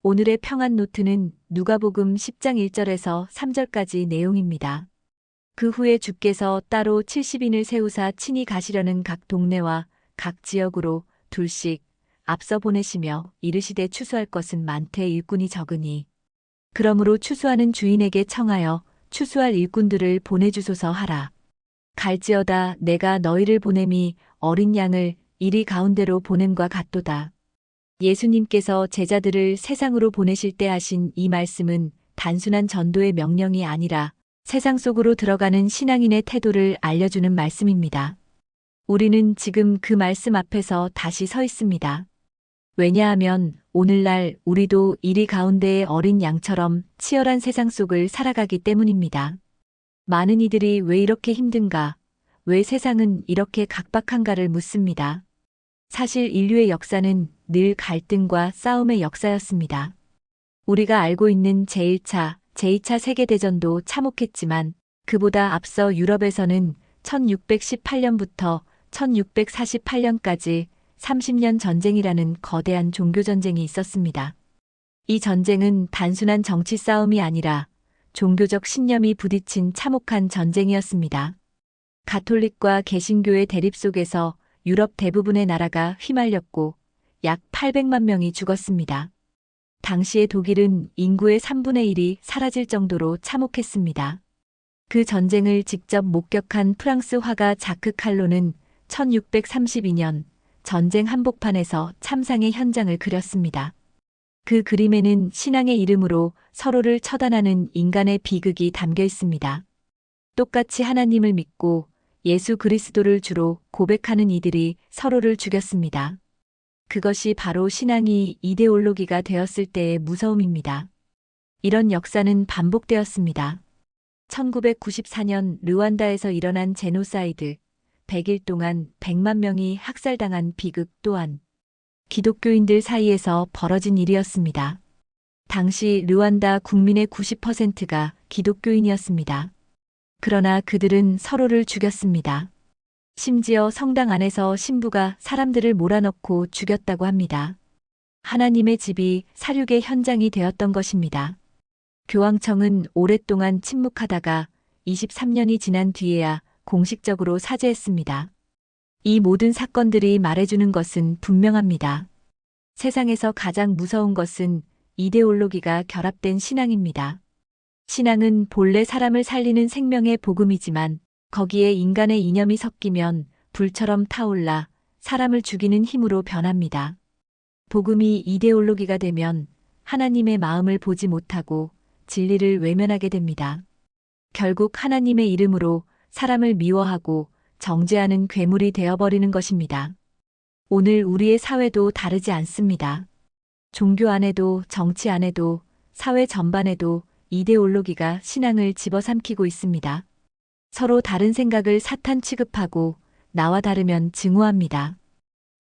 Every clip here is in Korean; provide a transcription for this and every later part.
오늘의 평안 노트는 누가복음 10장 1절에서 3절까지 내용입니다. 그 후에 주께서 따로 70인을 세우사 친히 가시려는 각 동네와 각 지역으로 둘씩 앞서 보내시며 이르시되 추수할 것은 많되 일꾼이 적으니 그러므로 추수하는 주인에게 청하여 추수할 일꾼들을 보내주소서 하라. 갈지어다 내가 너희를 보냄이 어린 양을 이리 가운데로 보냄과 같도다. 예수님께서 제자들을 세상으로 보내실 때 하신 이 말씀은 단순한 전도의 명령이 아니라 세상 속으로 들어가는 신앙인의 태도를 알려주는 말씀입니다. 우리는 지금 그 말씀 앞에서 다시 서 있습니다. 왜냐하면 오늘날 우리도 이리 가운데의 어린 양처럼 치열한 세상 속을 살아가기 때문입니다. 많은 이들이 왜 이렇게 힘든가, 왜 세상은 이렇게 각박한가를 묻습니다. 사실 인류의 역사는 늘 갈등과 싸움의 역사였습니다. 우리가 알고 있는 제1차, 제2차 세계대전도 참혹했지만 그보다 앞서 유럽에서는 1618년부터 1648년까지 30년 전쟁이라는 거대한 종교전쟁이 있었습니다. 이 전쟁은 단순한 정치 싸움이 아니라 종교적 신념이 부딪힌 참혹한 전쟁이었습니다. 가톨릭과 개신교의 대립 속에서 유럽 대부분의 나라가 휘말렸고 약 800만 명이 죽었습니다. 당시의 독일은 인구의 3분의 1이 사라질 정도로 참혹했습니다. 그 전쟁을 직접 목격한 프랑스 화가 자크 칼로는 1632년 전쟁 한복판에서 참상의 현장을 그렸습니다. 그 그림에는 신앙의 이름으로 서로를 처단하는 인간의 비극이 담겨 있습니다. 똑같이 하나님을 믿고 예수 그리스도를 주로 고백하는 이들이 서로를 죽였습니다. 그것이 바로 신앙이 이데올로기가 되었을 때의 무서움입니다. 이런 역사는 반복되었습니다. 1994년 르완다에서 일어난 제노사이드, 100일 동안 100만 명이 학살당한 비극 또한 기독교인들 사이에서 벌어진 일이었습니다. 당시 르완다 국민의 90%가 기독교인이었습니다. 그러나 그들은 서로를 죽였습니다. 심지어 성당 안에서 신부가 사람들을 몰아넣고 죽였다고 합니다. 하나님의 집이 살육의 현장이 되었던 것입니다. 교황청은 오랫동안 침묵하다가 23년이 지난 뒤에야 공식적으로 사죄했습니다. 이 모든 사건들이 말해주는 것은 분명합니다. 세상에서 가장 무서운 것은 이데올로기가 결합된 신앙입니다. 신앙은 본래 사람을 살리는 생명의 복음이지만 거기에 인간의 이념이 섞이면 불처럼 타올라 사람을 죽이는 힘으로 변합니다. 복음이 이데올로기가 되면 하나님의 마음을 보지 못하고 진리를 외면하게 됩니다. 결국 하나님의 이름으로 사람을 미워하고 정죄하는 괴물이 되어버리는 것입니다. 오늘 우리의 사회도 다르지 않습니다. 종교 안에도 정치 안에도 사회 전반에도 이데올로기가 신앙을 집어삼키고 있습니다. 서로 다른 생각을 사탄 취급하고 나와 다르면 증오합니다.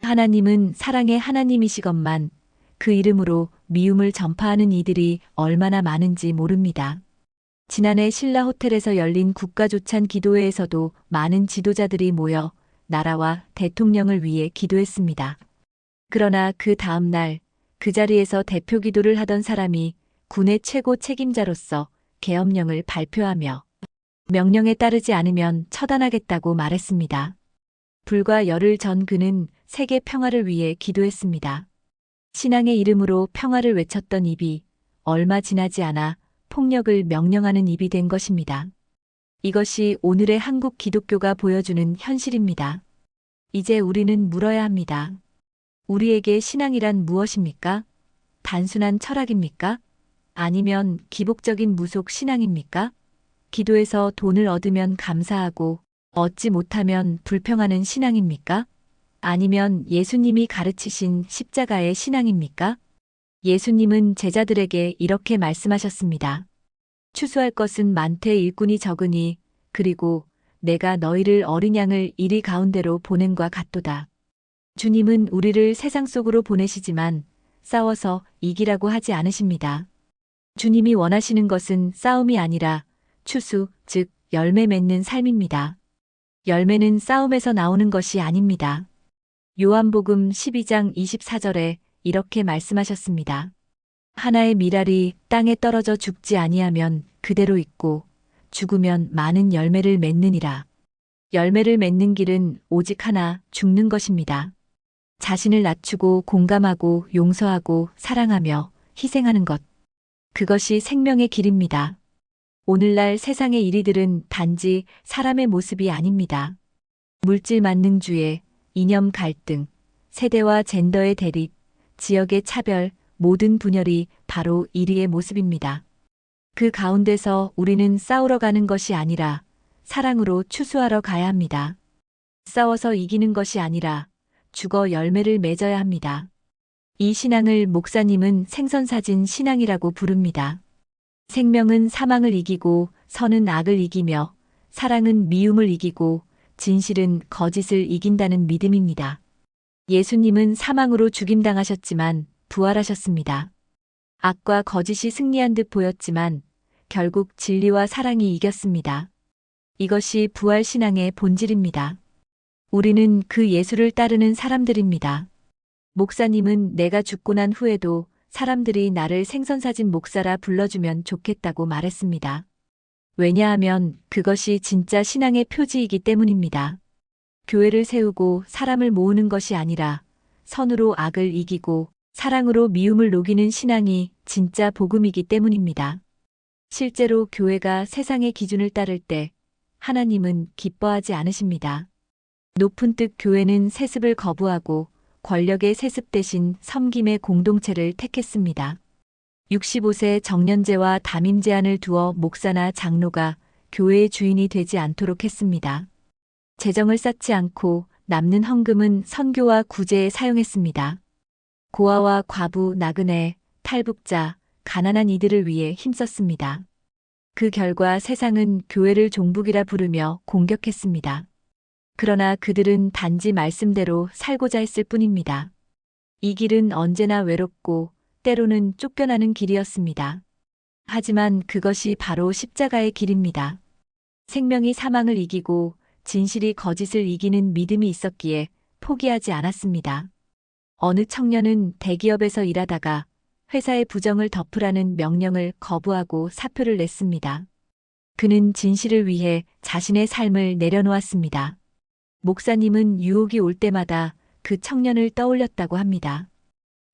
하나님은 사랑의 하나님이시건만 그 이름으로 미움을 전파하는 이들이 얼마나 많은지 모릅니다. 지난해 신라 호텔에서 열린 국가조찬 기도회에서도 많은 지도자들이 모여 나라와 대통령을 위해 기도했습니다. 그러나 그 다음 날 그 자리에서 대표 기도를 하던 사람이 군의 최고 책임자로서 계엄령을 발표하며 명령에 따르지 않으면 처단하겠다고 말했습니다. 불과 열흘 전 그는 세계 평화를 위해 기도했습니다. 신앙의 이름으로 평화를 외쳤던 입이 얼마 지나지 않아 폭력을 명령하는 입이 된 것입니다. 이것이 오늘의 한국 기독교가 보여주는 현실입니다. 이제 우리는 물어야 합니다. 우리에게 신앙이란 무엇입니까? 단순한 철학입니까? 아니면 기복적인 무속 신앙입니까? 기도에서 돈을 얻으면 감사하고 얻지 못하면 불평하는 신앙입니까? 아니면 예수님이 가르치신 십자가의 신앙입니까? 예수님은 제자들에게 이렇게 말씀하셨습니다. 추수할 것은 많되 일꾼이 적으니 그리고 내가 너희를 어린 양을 이리 가운데로 보냄과 같도다. 주님은 우리를 세상 속으로 보내시지만 싸워서 이기라고 하지 않으십니다. 주님이 원하시는 것은 싸움이 아니라 추수, 즉 열매 맺는 삶입니다. 열매는 싸움에서 나오는 것이 아닙니다. 요한복음 12장 24절에 이렇게 말씀하셨습니다. 하나의 밀알이 땅에 떨어져 죽지 아니하면 그대로 있고 죽으면 많은 열매를 맺느니라. 열매를 맺는 길은 오직 하나, 죽는 것입니다. 자신을 낮추고 공감하고 용서하고 사랑하며 희생하는 것. 그것이 생명의 길입니다. 오늘날 세상의 이리들은 단지 사람의 모습이 아닙니다. 물질 만능주의, 이념 갈등, 세대와 젠더의 대립, 지역의 차별, 모든 분열이 바로 이리의 모습입니다. 그 가운데서 우리는 싸우러 가는 것이 아니라 사랑으로 추수하러 가야 합니다. 싸워서 이기는 것이 아니라 죽어 열매를 맺어야 합니다. 이 신앙을 목사님은 생선사진 신앙이라고 부릅니다. 생명은 사망을 이기고 선은 악을 이기며 사랑은 미움을 이기고 진실은 거짓을 이긴다는 믿음입니다. 예수님은 사망으로 죽임당하셨지만 부활하셨습니다. 악과 거짓이 승리한 듯 보였지만 결국 진리와 사랑이 이겼습니다. 이것이 부활신앙의 본질입니다. 우리는 그 예수를 따르는 사람들입니다. 목사님은 내가 죽고 난 후에도 사람들이 나를 생선사진 목사라 불러주면 좋겠다고 말했습니다. 왜냐하면 그것이 진짜 신앙의 표지이기 때문입니다. 교회를 세우고 사람을 모으는 것이 아니라 선으로 악을 이기고 사랑으로 미움을 녹이는 신앙이 진짜 복음이기 때문입니다. 실제로 교회가 세상의 기준을 따를 때 하나님은 기뻐하지 않으십니다. 높은 뜻 교회는 세습을 거부하고 권력의 세습 대신 섬김의 공동체를 택했습니다. 65세 정년제와 담임 제한을 두어 목사나 장로가 교회의 주인이 되지 않도록 했습니다. 재정을 쌓지 않고 남는 헌금은 선교와 구제에 사용했습니다. 고아와 과부, 나그네, 탈북자, 가난한 이들을 위해 힘썼습니다. 그 결과 세상은 교회를 종북이라 부르며 공격했습니다. 그러나 그들은 단지 말씀대로 살고자 했을 뿐입니다. 이 길은 언제나 외롭고 때로는 쫓겨나는 길이었습니다. 하지만 그것이 바로 십자가의 길입니다. 생명이 사망을 이기고 진실이 거짓을 이기는 믿음이 있었기에 포기하지 않았습니다. 어느 청년은 대기업에서 일하다가 회사의 부정을 덮으라는 명령을 거부하고 사표를 냈습니다. 그는 진실을 위해 자신의 삶을 내려놓았습니다. 목사님은 유혹이 올 때마다 그 청년을 떠올렸다고 합니다.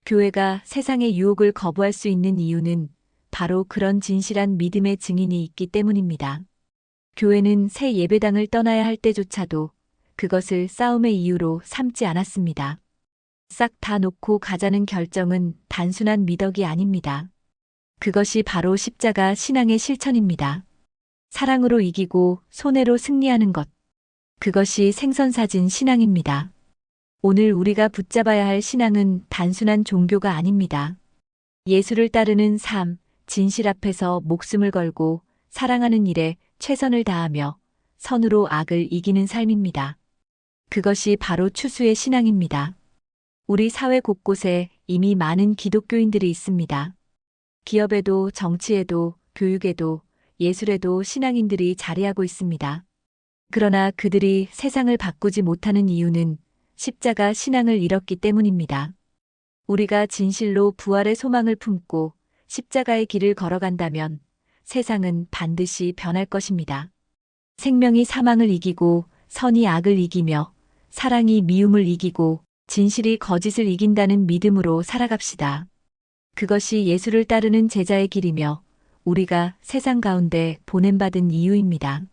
교회가 세상의 유혹을 거부할 수 있는 이유는 바로 그런 진실한 믿음의 증인이 있기 때문입니다. 교회는 새 예배당을 떠나야 할 때조차도 그것을 싸움의 이유로 삼지 않았습니다. 싹 다 놓고 가자는 결정은 단순한 미덕이 아닙니다. 그것이 바로 십자가 신앙의 실천입니다. 사랑으로 이기고 손해로 승리하는 것. 그것이 생선사진 신앙입니다. 오늘 우리가 붙잡아야 할 신앙은 단순한 종교가 아닙니다. 예수를 따르는 삶, 진실 앞에서 목숨을 걸고 사랑하는 일에 최선을 다하며 선으로 악을 이기는 삶입니다. 그것이 바로 추수의 신앙입니다. 우리 사회 곳곳에 이미 많은 기독교인들이 있습니다. 기업에도 정치에도 교육에도 예술에도 신앙인들이 자리하고 있습니다. 그러나 그들이 세상을 바꾸지 못하는 이유는 십자가 신앙을 잃었기 때문입니다. 우리가 진실로 부활의 소망을 품고 십자가의 길을 걸어간다면 세상은 반드시 변할 것입니다. 생명이 사망을 이기고 선이 악을 이기며 사랑이 미움을 이기고 진실이 거짓을 이긴다는 믿음으로 살아갑시다. 그것이 예수를 따르는 제자의 길이며 우리가 세상 가운데 보냄받은 이유입니다.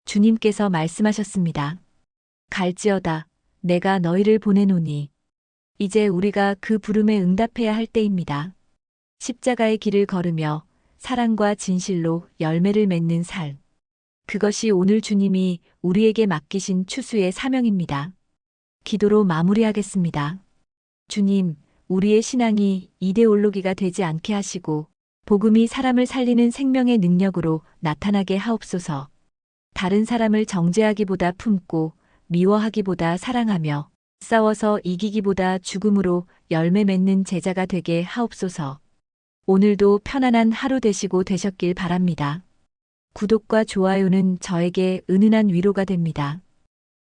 주님께서 말씀하셨습니다. 갈지어다 내가 너희를 보내노니. 이제 우리가 그 부름에 응답해야 할 때입니다. 십자가의 길을 걸으며 사랑과 진실로 열매를 맺는 삶. 그것이 오늘 주님이 우리에게 맡기신 추수의 사명입니다. 기도로 마무리하겠습니다. 주님, 우리의 신앙이 이데올로기가 되지 않게 하시고 복음이 사람을 살리는 생명의 능력으로 나타나게 하옵소서. 다른 사람을 정죄하기보다 품고 미워하기보다 사랑하며 싸워서 이기기보다 죽음으로 열매 맺는 제자가 되게 하옵소서. 오늘도 편안한 하루 되시고 되셨길 바랍니다. 구독과 좋아요는 저에게 은은한 위로가 됩니다.